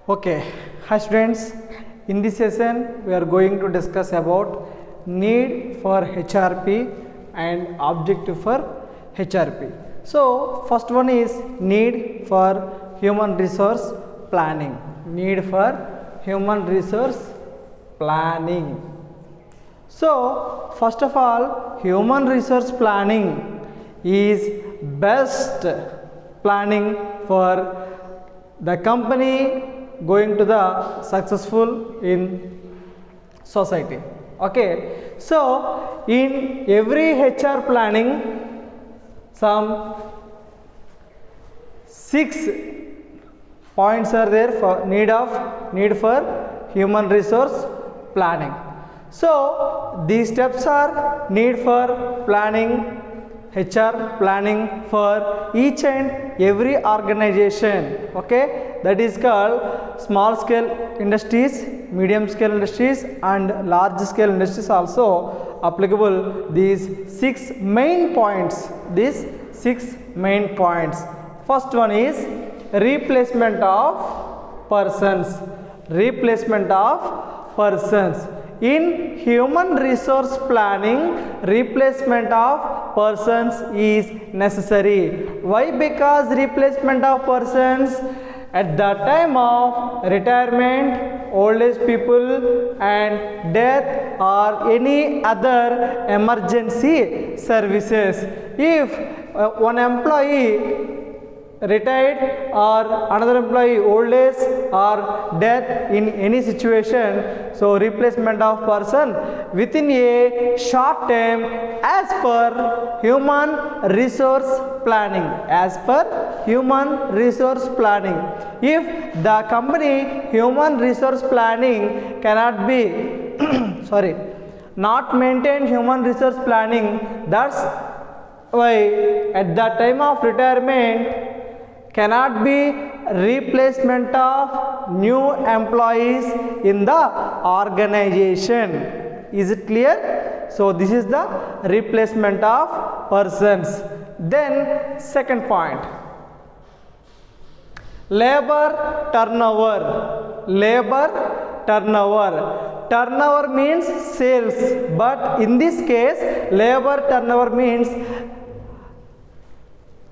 Okay, hi students. In this session, we are going to discuss about need for HRP and objective for HRP. So, first one is need for human resource planning. Need for human resource planning. So, first of all, human resource planning is best planning for the company going to the successful in society. Okay, so in every HR planning, some 6 points are there for need for human resource planning. So these steps are need for planning, HR planning for each and every organization. Okay, that is called small scale industries, medium scale industries and large scale industries also applicable these 6 main points. These 6 main points. First one is replacement of persons. Replacement of persons. In human resource planning, replacement of persons is necessary. Why? Because replacement of persons at the time of retirement, old age people and death or any other emergency services. If one employee retired or another employee old age or death in any situation, so replacement of person within a short time as per human resource planning. As per human resource planning, if the company human resource planning cannot be not maintain human resource planning, that's why at the time of retirement cannot be replacement of new employees in the organization. Is it clear? So this is the replacement of persons. Then second point, labor turnover. Labor turnover. Turnover means sales, but in this case labor turnover means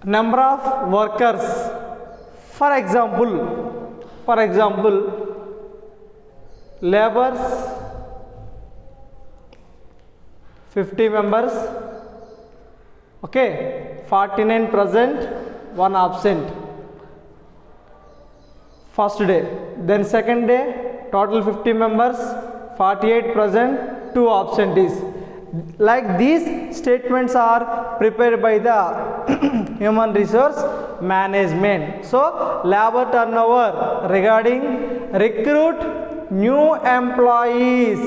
number of workers. For example, laborers 50 members, okay, 49 present, 1 absent. First day, then second day, total 50 members, 48 present, 2 absentees. Like these statements are prepared by the human resource management. So labor turnover regarding recruit new employees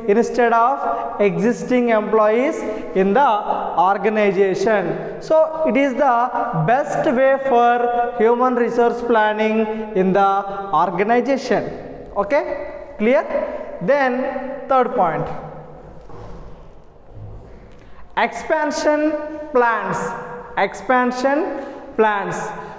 instead of existing employees in the organization. So it is the best way for human resource planning in the organization. Okay, clear? Then third point, expansion plans.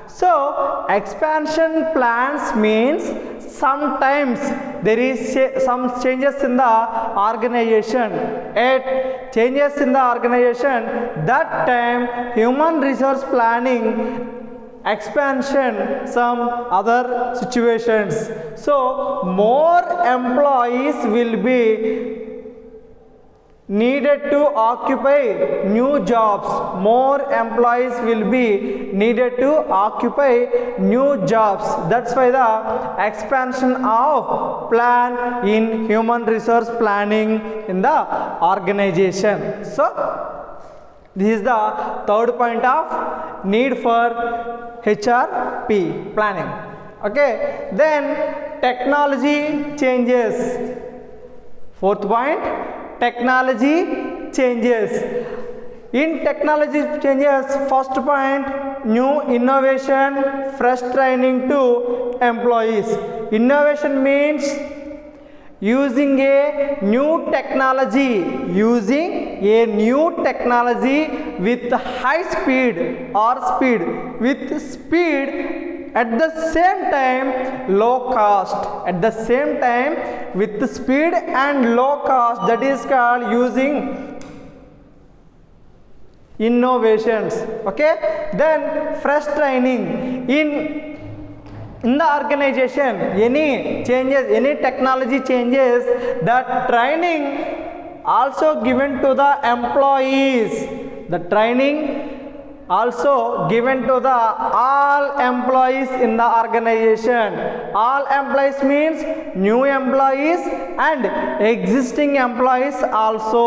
So expansion plans means sometimes there is some changes in the organization. At changes in the organization, that time human resource planning expansion some other situations. So more employees will be needed to occupy new jobs. More employees will be needed to occupy new jobs. That's why the expansion of plan in human resource planning in the organization. So this is the third point of need for HRP planning. Okay, then technology changes. Fourth point, technology changes. In technology changes, first point, new innovation, fresh training to employees. Innovation means using a new technology with high speed or speed with speed at the same time low cost, at the same time with speed and low cost, that is called using innovations. Okay, then fresh training in the organization, any changes, any technology changes, that training also given to the employees, the training also given to the all employees in the organization. All employees means new employees and existing employees also.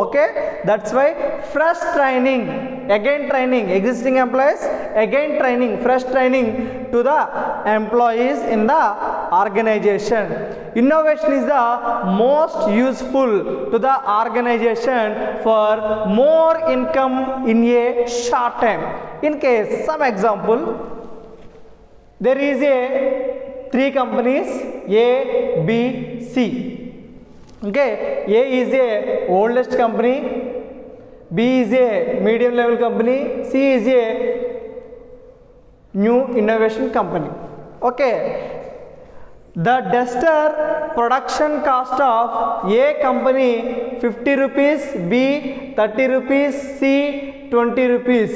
Okay, that's why fresh training, again training existing employees, again training, fresh training to the employees in the organization. Innovation is the most useful to the organization for more income in a short time. In case, some example, there is a 3 companies A, B, C. Okay, A is a oldest company, B is a medium level company, C is a new innovation company. Okay, the duster production cost of A company 50 rupees, B 30 rupees, C 20 rupees.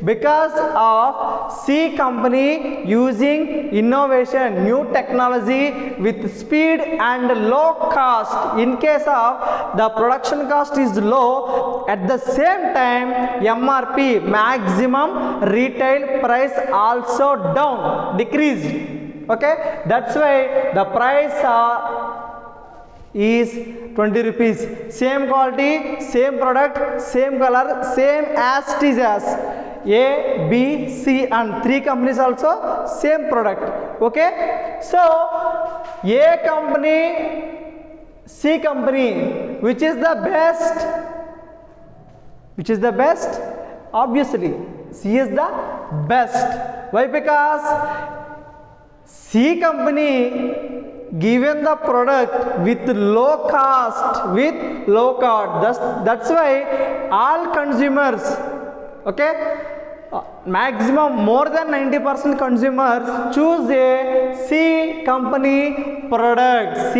Because of C company using innovation, new technology with speed and low cost, in case of the production cost is low, at the same time MRP, maximum retail price, also down, decreased. Okay, that's why the price is 20 rupees. Same quality, same product, same color, same as it is as A, B, C and 3 companies also same product. Okay, so A company, C company, which is the best? Which is the best? Obviously C is the best. Why? Because C company given the product with low cost, that's why all consumers, okay, maximum more than 90% consumers choose a C company product,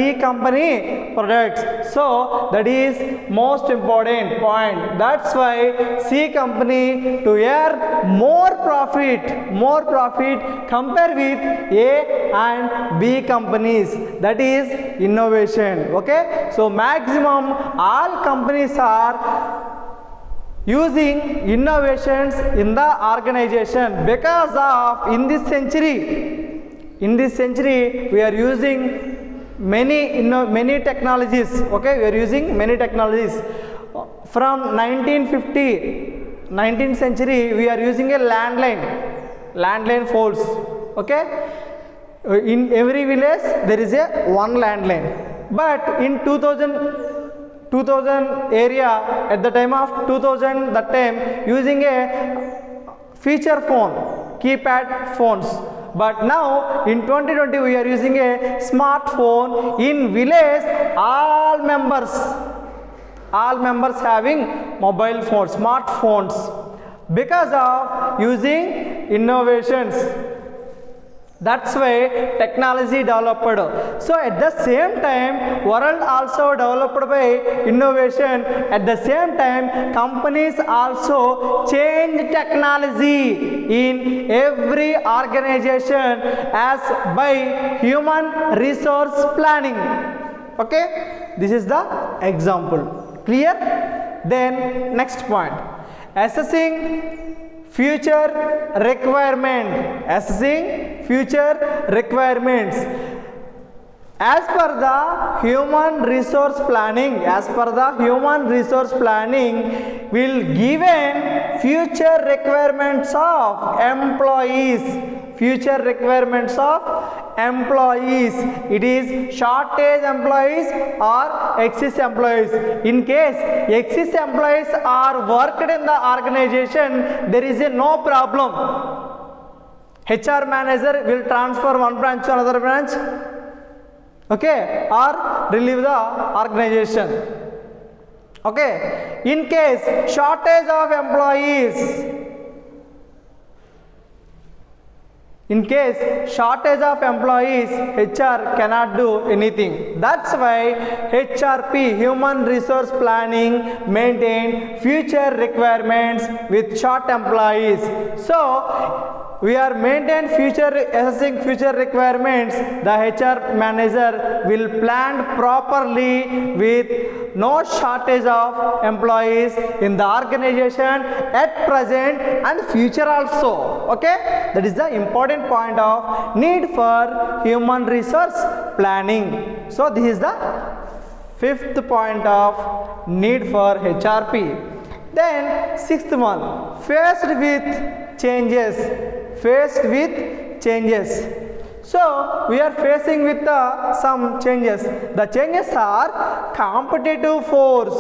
so that is most important point. That's why C company to earn more profit compare with A and B companies, that is innovation. Okay, so maximum all companies are using innovations in the organization. Because of in this century we are using many technologies. Okay, we are using many technologies. From 19th century we are using a landline phones. Okay, in every village there is a one landline, but in 2000 area, at the time of 2000, that time using a feature phone, keypad phones. But now in 2020 we are using a smartphone. In village all members having mobile phones, smartphones, because of using innovations. That's why technology developed. So at the same time world also developed by innovation. At the same time companies also change technology in every organization as by human resource planning. Okay, this is the example. Clear? Then next point, assessing future requirements. As per the human resource planning, will given future requirements of employees. It is shortage employees or excess employees. In case excess employees are worked in the organization, there is a no problem. HR manager will transfer one branch to another branch, okay, or relieve the organization. Okay, in case shortage of employees, In case shortage of employees, HR cannot do anything. That's why HRP, Human Resource Planning, maintain future requirements with short employees. So we are assessing future requirements. The HR manager will plan properly with no shortage of employees in the organization at present and future also. Okay, that is the important point of need for human resource planning. So this is the fifth point of need for HRP. Then sixth one, faced with changes. So we are facing with some changes. The changes are competitive force,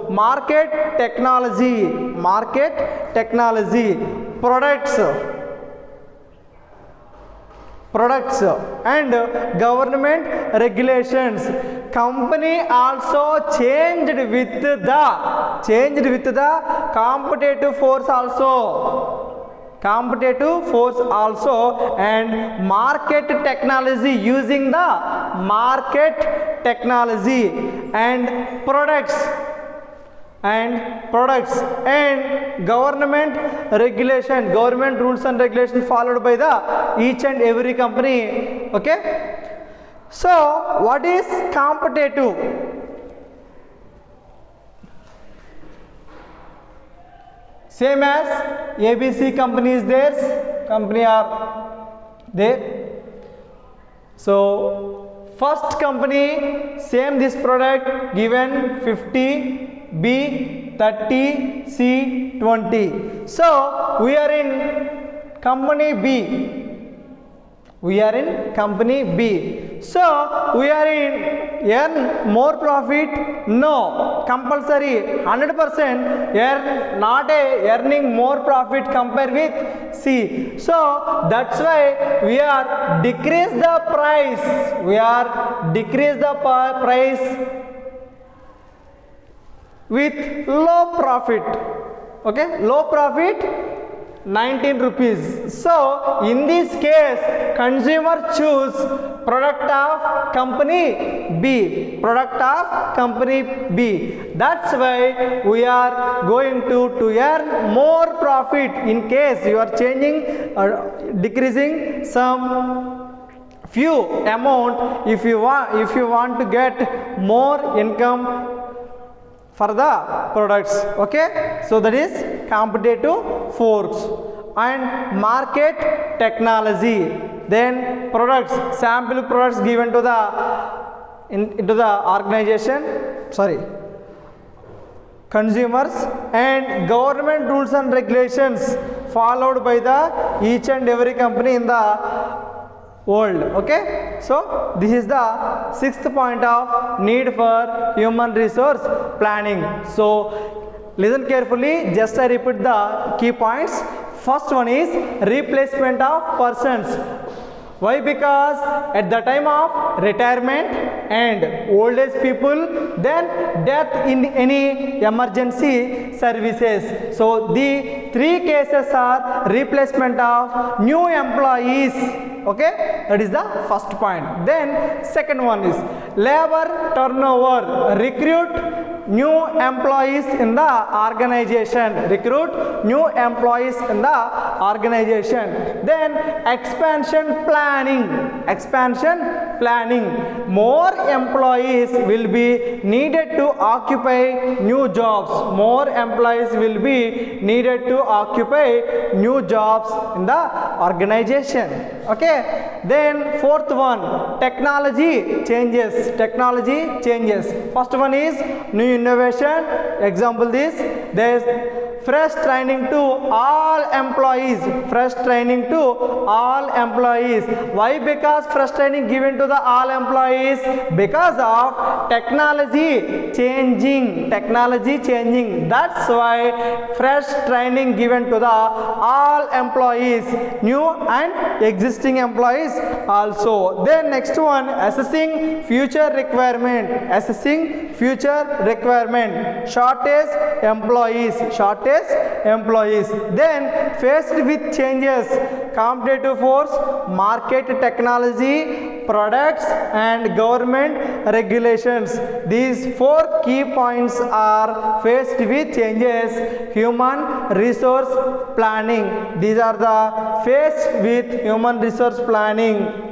market technology, products and government regulations. Company also changed with the competitive force also, and market technology, using the market technology and products and government rules and regulations followed by the each and every company. Okay, so what is competitive? Same as ABC company is there, so first company, same this product given 50, B 30, C 20. So we are in company B. So we are in earn more profit? No, compulsory 100% not earning more profit compared with C. So that's why we are decrease the price. With low profit. Okay, low profit 19 rupees. So in this case, consumer choose product of company B. That's why we are going to earn more profit. In case you are changing decreasing some few amount, if you want to get more income for the products. Okay, so that is competitive force and market technology. Then products, sample products given to the into the organization, consumers, and government rules and regulations followed by the each and every company in the world. Okay, so this is the sixth point of need for human resource planning. So listen carefully, just I repeat the key points. First one is replacement of persons. Why? Because at the time of retirement and old age people, then death in any emergency services. So the three cases are replacement of new employees. Okay, that is the first point. Then second one is labor turnover. Recruit new employees in the organization. Then expansion planning. More employees will be needed to occupy new jobs. In the organization. Okay, then fourth one, technology changes. First one is new innovation. Example this, there is fresh training to all employees. Why? Because fresh training given to the all employees because of technology changing. That's why fresh training given to the all employees, new and existing employees also. Then next one, assessing future requirement. future requirement, shortage employees. Then faced with changes, competitive force, market technology, products and government regulations. These 4 key points are faced with changes, human resource planning. These are the faced with human resource planning.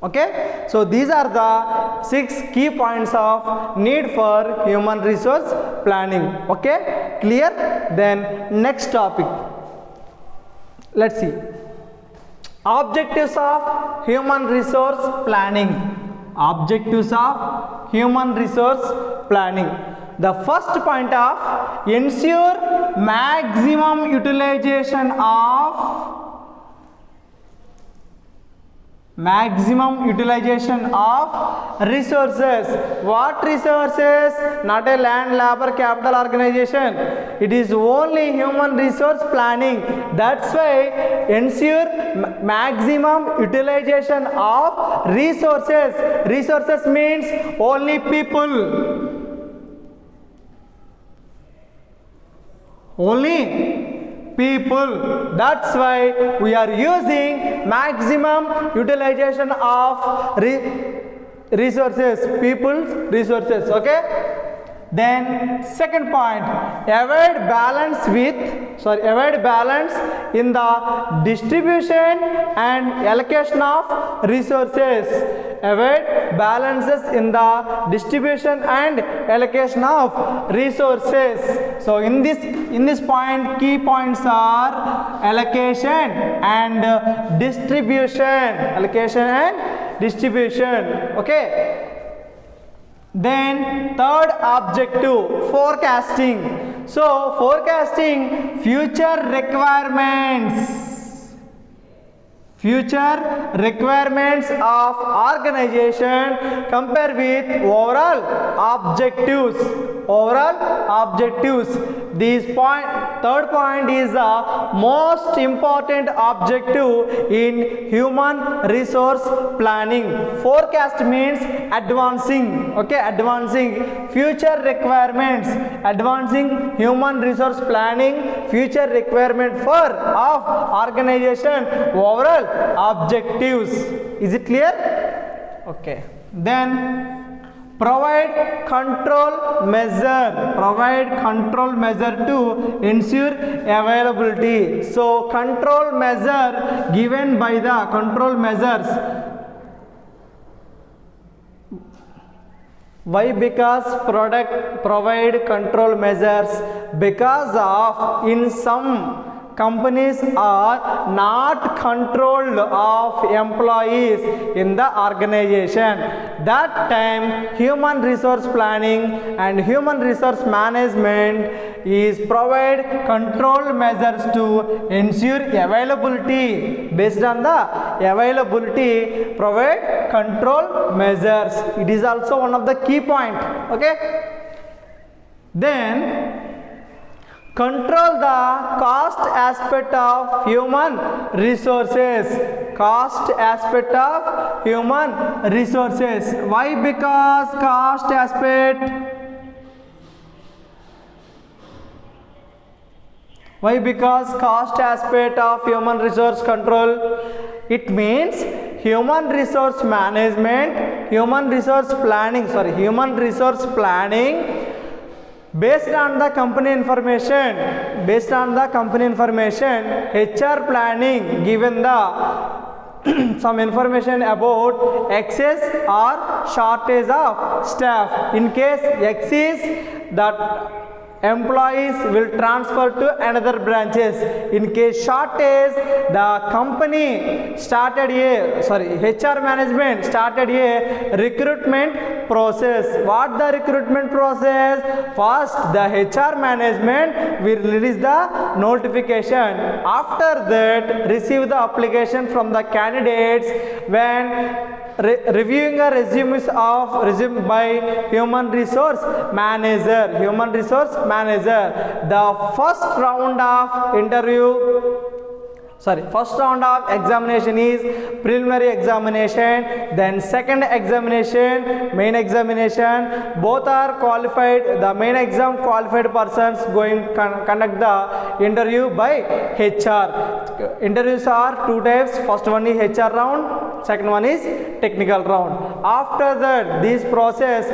Okay, so these are the 6 key points of need for human resource planning. Okay, clear? Then next topic, let's see, objectives of human resource planning. Objectives of human resource planning. The first point of ensure maximum utilization of resources. What resources? Not a land, labor, capital organization. It is only human resource planning. That's why ensure maximum utilization of resources. Resources means only people. That's why we are using maximum utilization of resources, people's resources. Okay, then second point, avoid balance in the distribution and allocation of resources. Avoid balances in the distribution and allocation of resources. So in this point, key points are allocation and distribution. Okay, then third objective, forecasting. So forecasting future requirements of organization compare with overall objectives. Third point is the most important objective in human resource planning. Forecast means advancing. Okay, advancing future requirements, advancing human resource planning, future requirement of organization, overall objectives. Is it clear? Okay, then provide control measure to ensure availability. So control measure given by the control measures. Why? Because provide control measures because of in some companies are not controlled of employees in the organization. That time human resource planning and human resource management is provide control measures to ensure availability. Based on the availability, provide control measures. It is also one of the key point. Okay, then control the cost aspect of human resources. Why? Because cost aspect. Why? Because cost aspect of human resource control. It means human resource management, human resource planning. Based on the company information, HR planning given the some information about excess or shortage of staff. In case excess, that employees will transfer to another branches. In case shortage, the company started HR management started a recruitment process. What the recruitment process? First, the HR management will release the notification. After that, receive the application from the candidates. When reviewing a resume by human resource manager, the first round of interview, first round of examination is preliminary examination, then second examination, main examination. Both are qualified, the main exam qualified persons going conduct the interview by HR. Interviews are two types, first one is HR round, second one is technical round. After that, this process,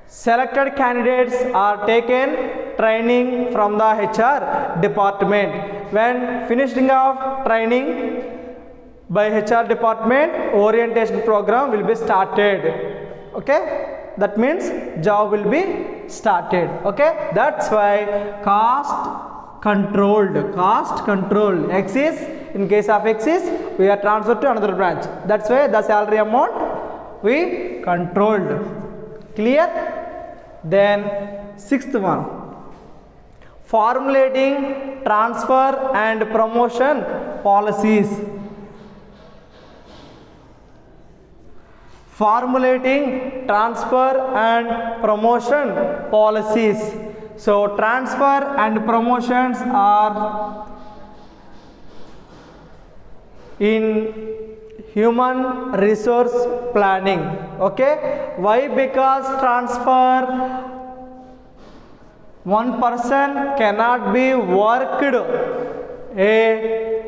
selected candidates are taken training from the HR department. When finishing of training by HR department, orientation program will be started. Okay, that means job will be started. Okay, that's why cost controlled. Axis, in case of axis, we are transferred to another branch. That's why the salary amount we controlled. Clear? Then sixth one, formulating transfer and promotion policies. Formulating transfer and promotion policies. So transfer and promotions are in human resource planning. Okay, why? Because transfer, one person cannot be worked a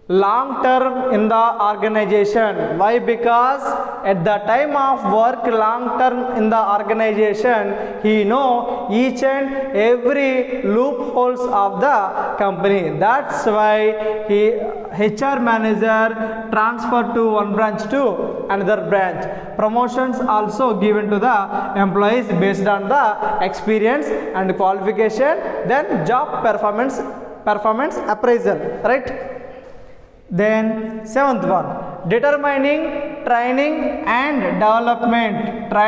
long term in the organization. Why? Because at the time of work long term in the organization, he know each and every loopholes of the company. That's why HR manager transfer to one branch to another branch. Promotions also given to the employees based on the experience and qualification, then job performance appraisal, right? Then seventh one, determining training and development need.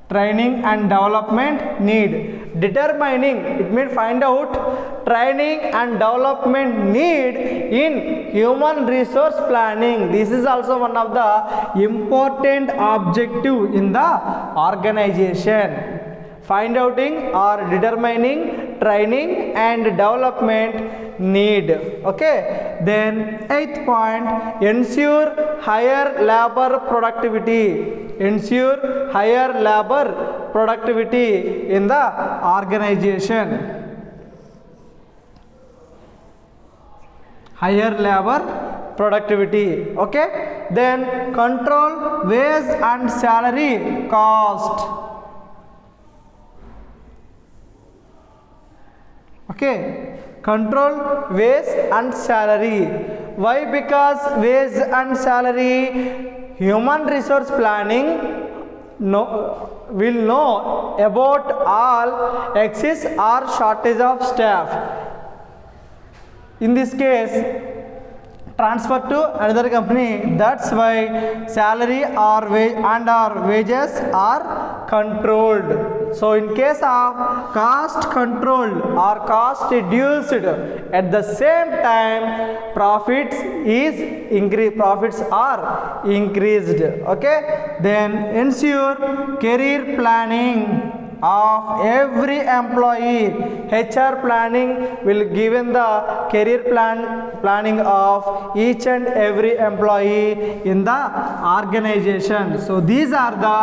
Training and development need. Determining, it means find out training and development need in human resource planning. This is also one of the important objective in the organization. Find outing or determining training and development need. Okay, then eighth point, ensure higher labor productivity. Ensure higher labor productivity in the organization. Higher labor productivity. Okay, then control wage and salary cost. Okay, control wage and salary. Why? Because wage and salary, human resource planning will know about all excess or shortage of staff. In this case, transfer to another company. That's why salary or wages are controlled. So in case of cost controlled or cost reduced, at the same time profits are increased. Okay, then ensure career planning of every employee. HR planning will given the career planning of each and every employee in the organization. So these are the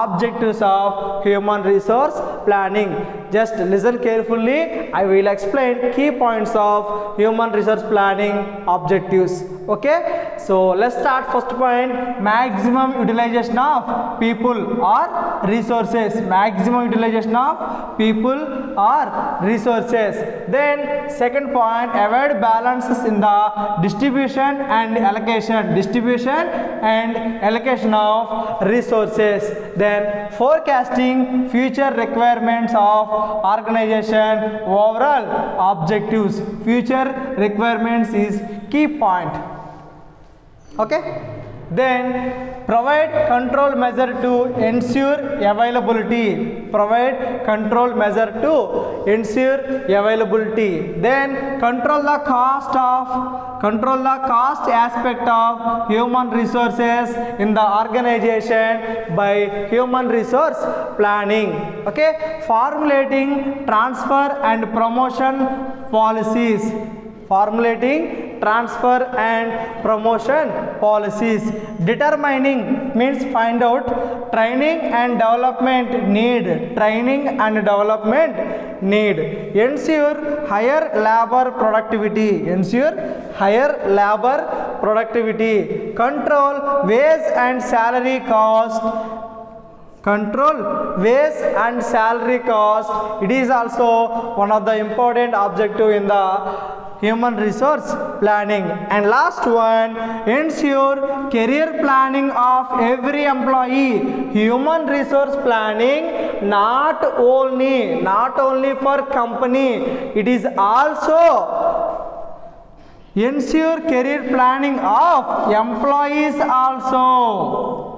objectives of human resource planning. Just listen carefully. I will explain key points of human resource planning objectives. Okay, so let's start. First point, maximum utilization of people or resources. Maximum utilization of people or resources. Then second point, avoid balances in the distribution and allocation of resources. Then forecasting future requirements of organization, overall objectives. Future requirements is key point. Okay, Then provide control measure to ensure availability. Provide control measure to ensure availability. Then control the cost aspect of human resources in the organization by human resource planning. Okay, formulating transfer and promotion policies. Formulating transfer and promotion policies. Determining means find out. Training and development need. Training and development need. Ensure higher labor productivity. Ensure higher labor productivity. Control wage and salary cost. Control wage and salary cost. It is also one of the important objective in the human resource planning. And last one, ensure career planning of every employee. Human resource planning not only for company, it is also ensure career planning of employees also.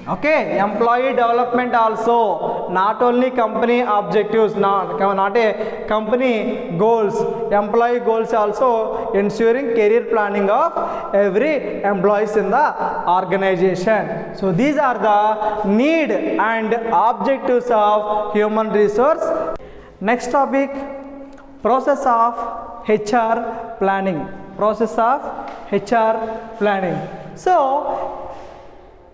Okay, employee development also, not only company objectives, not a company goals, employee goals also, ensuring career planning of every employees in the organization. So these are the need and objectives of human resource. Next topic, process of HR planning. Process of HR planning. So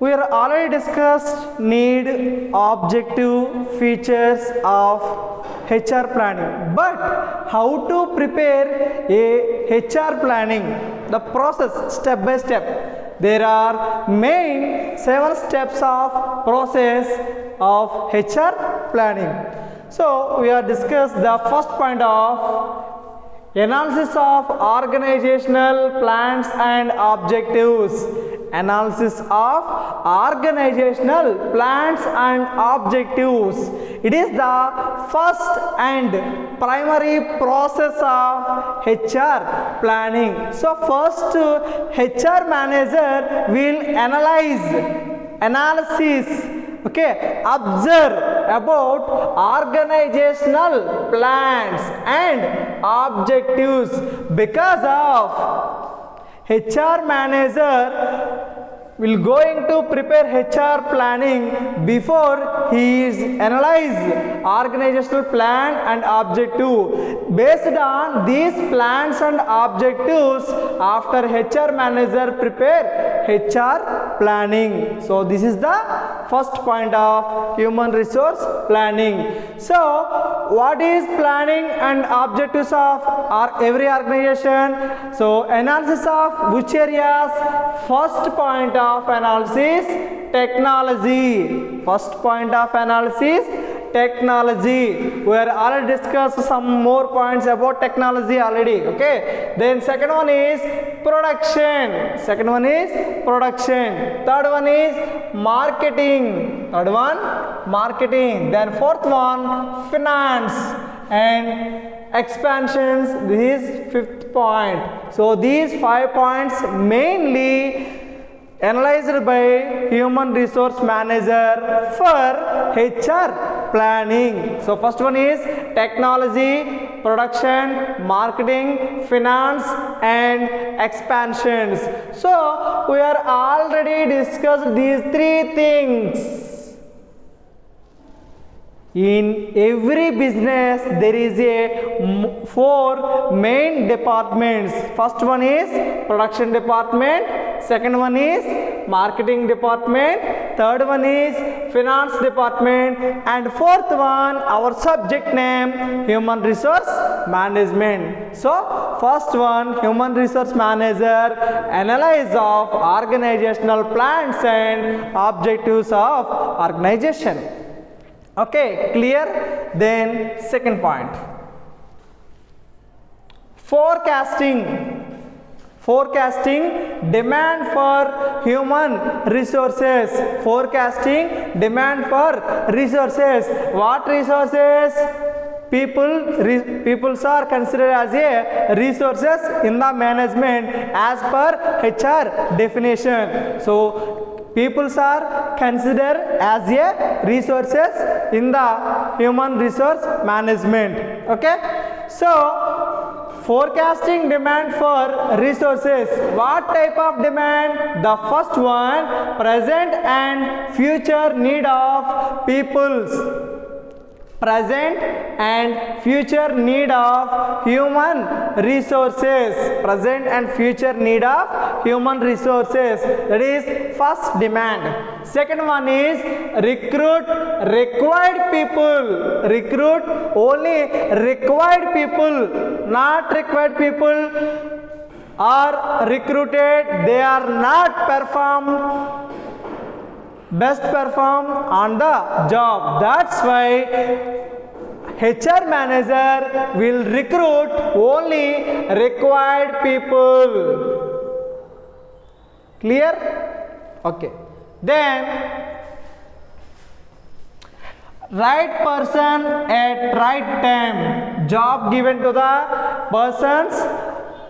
we are already discussed need, objective, features of HR planning. But how to prepare a HR planning? The process step by step. There are main 7 steps of process of HR planning. So we have discussed the first point of analysis of organizational plans and objectives. Analysis of organizational plans and objectives. It is the first and primary process of HR planning. So first, HR manager will observe about organizational plans and objectives. Because of HR manager will going to prepare HR planning before he is analyze organizational plan and objective. Based on these plans and objectives, after HR manager prepare HR planning. So this is the first point of human resource planning. So what is planning and objectives of every organization? So analysis of which areas? First point of analysis, technology. First point of analysis, technology. We are already discussed some more points about technology already. Okay, then second one is production. Second one is production. Third one is marketing. Third one, marketing. Then fourth one, finance and expansions. This is fifth point. So these 5 points mainly analyzed by human resource manager for HR planning. So first one is technology, production, marketing, finance and expansions. So we are already discussed these 3 things. In every business there is a 4 main departments. First one is production department, second one is marketing department, third one is finance department, and fourth one, our subject name, human resource management. So first one, human resource manager analyze of organizational plans and objectives of organization. Okay, clear? Then second point, forecasting. Forecasting demand for human resources. Forecasting demand for resources. What resources? peoples are considered as a resources in the management as per HR definition. So peoples are considered as a resources in the human resource management. Okay, so forecasting demand for resources. What type of demand? The first one, present and future need of peoples. Present and future need of human resources. Present and future need of human resources. That is first demand. Second one is recruit required people. Recruit only required people, not required people are recruited. They are not best perform on the job. That's why HR manager will recruit only required people. Clear? Okay. Then right person at right time. Job given to the persons.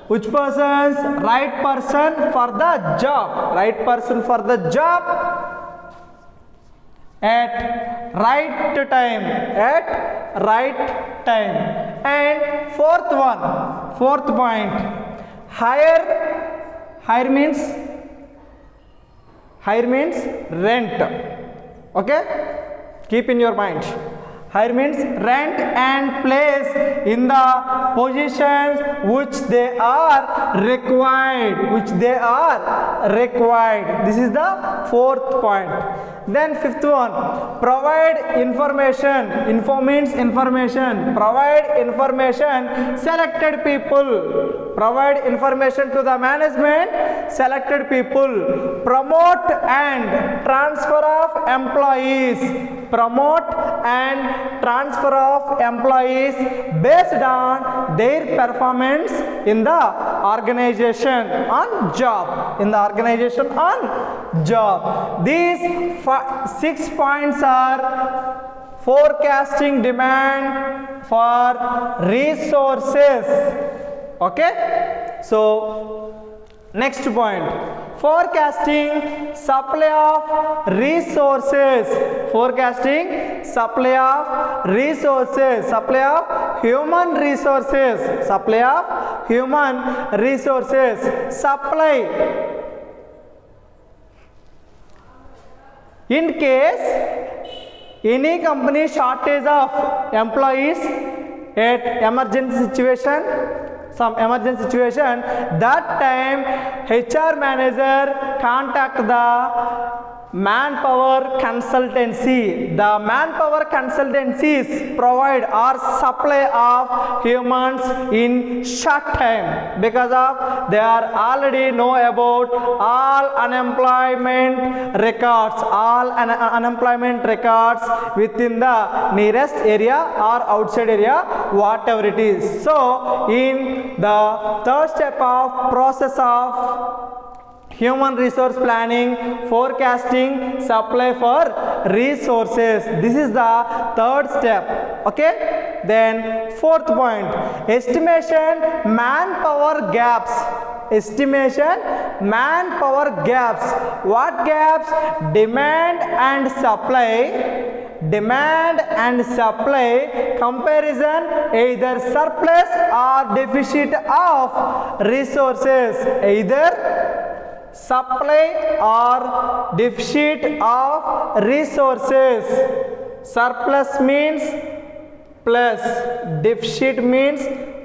Which persons? Right person for the job. Right person for the job at right time. At right time. And fourth point, hire means rent. Okay, keep in your mind. Hire means rent and place in the positions which they are required. This is the fourth point. Then fifth one, provide information. Info means information. Provide information, selected people. Provide information to the management, selected people. Promote and transfer of employees. Promote and transfer of employees based on their performance in the organization on job. These 6 points are forecasting demand for resources. Okay, so next point, forecasting supply of resources. Forecasting supply of resources. Supply of human resources. Supply of human resources. Supply. In case any company shortage of employees at emergency situation, that time HR manager contact the manpower consultancy. The manpower consultancies provide or supply of humans in short time, because of they are already know about all unemployment records within the nearest area or outside area, whatever it is. So in the third step of process of human resource planning, forecasting supply for resources. This is the third step. Okay, then fourth point, estimation manpower gaps. Estimation manpower gaps. What gaps? Demand and supply comparison, either surplus or deficit of resources. Either supply or deficit of resources. Surplus means plus, deficit means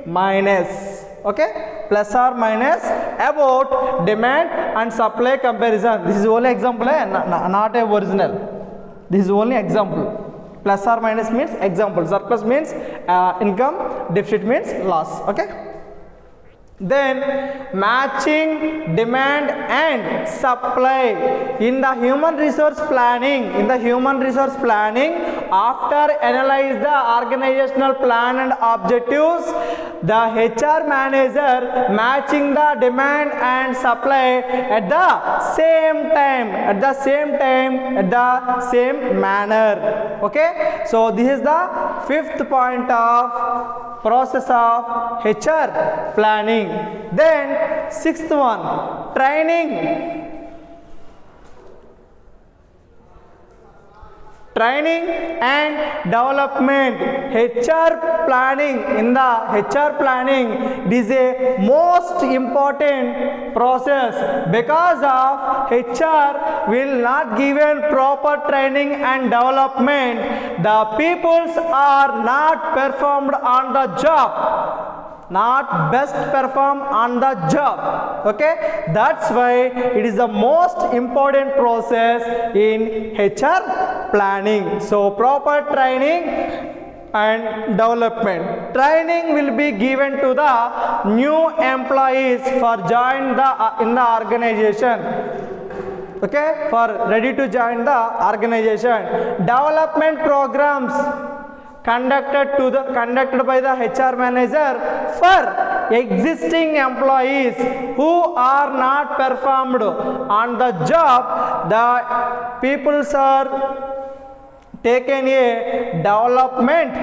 minus. Okay, plus or minus about demand and supply comparison. This is only example, not a original. This is only example. Plus or minus means example. Surplus means income, deficit means loss. Okay. then matching demand and supply in the human resource planning. After analyze the organizational plan and objectives, the HR manager matching the demand and supply at the same time, at the same manner. Okay, so this is the fifth point of process of HR planning. Then sixth one, training and development. HR planning, in the HR planning, it is a most important process, because of HR will not given proper training and development, the peoples are not performed on the job, not best perform on the job. Okay, that's why it is the most important process in HR planning. So proper training and development. Training will be given to the new employees for join the in the organization. Okay, for ready to join the organization. Development programs conducted by the HR manager for existing employees who are not performed on the job. The peoples are taken a development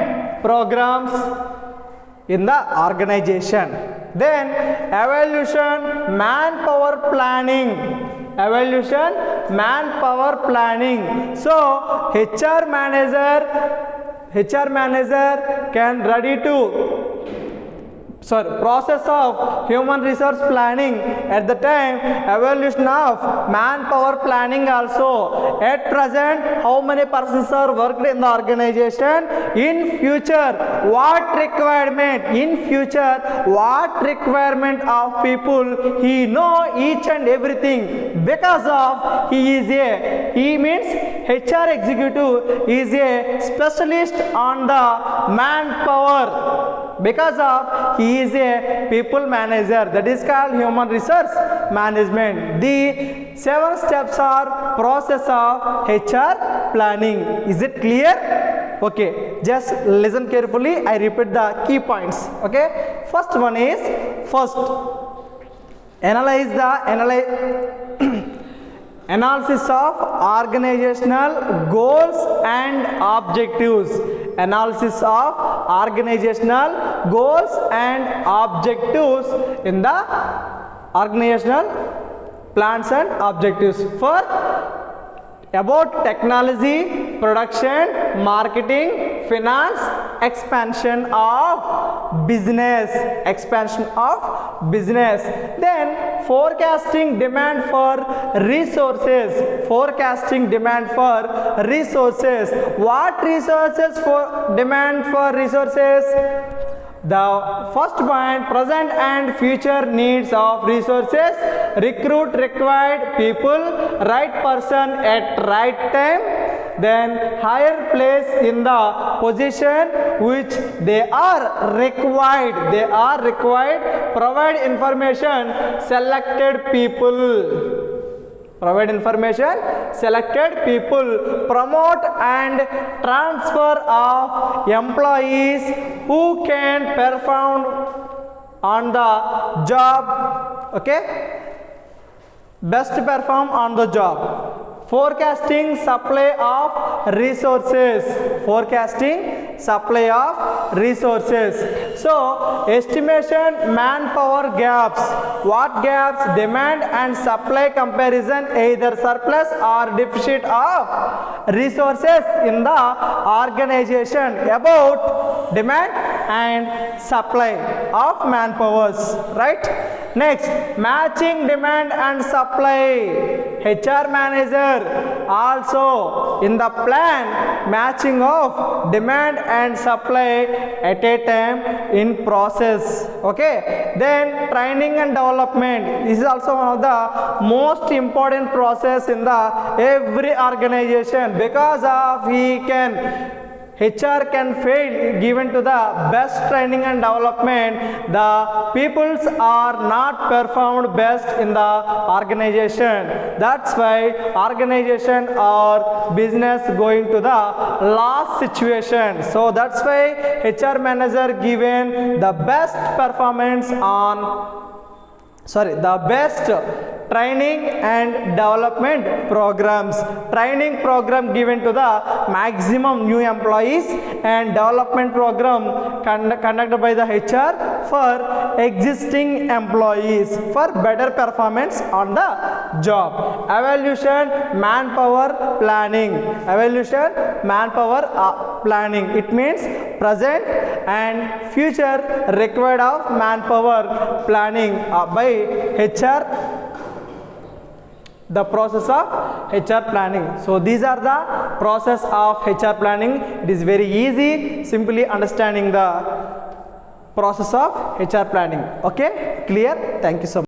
programs in the organization. Then evaluation manpower planning. So HR manager can ready to process of human resource planning at the time evaluation of manpower planning also. At present, how many persons are worked in the organization? In future what requirement of people he know each and everything, because of he means HR executive is a specialist on the manpower, because of he is a people manager, that is called human resource management. The 7 steps are process of HR planning. Is it clear? Okay, just listen carefully, I repeat the key points. Okay, first one is analysis of organizational goals and objectives. Analysis of organizational goals and objectives in the organizational plans and objectives. For about technology, production, marketing, finance, expansion of business. Then forecasting demand for resources. What resources for demand for resources? The first point, present and future needs of resources. Recruit required people, right person at right time. Then higher place in the position which they are required. Provide information, selected people. Promote and transfer of employees who can perform on the job. Okay, best perform on the job. Forecasting supply of resources. So estimation manpower gaps. What gaps? Demand and supply comparison, either surplus or deficit of resources in the organization. About demand and supply of manpowers, right? Next, matching demand and supply. HR manager also in the plan matching of demand and supply at a time in process. Okay, then training and development. This is also one of the most important process in the every organization, because of HR can fail given to the best training and development. The peoples are not performed best in the organization. That's why organization or business going to the loss situation. So that's why HR manager given the best performance on the best training and development programs. Training program given to the maximum new employees and development program conducted by the HR for existing employees for better performance on the job. Evaluation manpower planning. Evaluation manpower planning. It means present and future required of manpower planning by HR, the process of HR planning. So these are the process of HR planning. It is very easy, simply understanding the process of HR planning. Okay, clear? Thank you so much.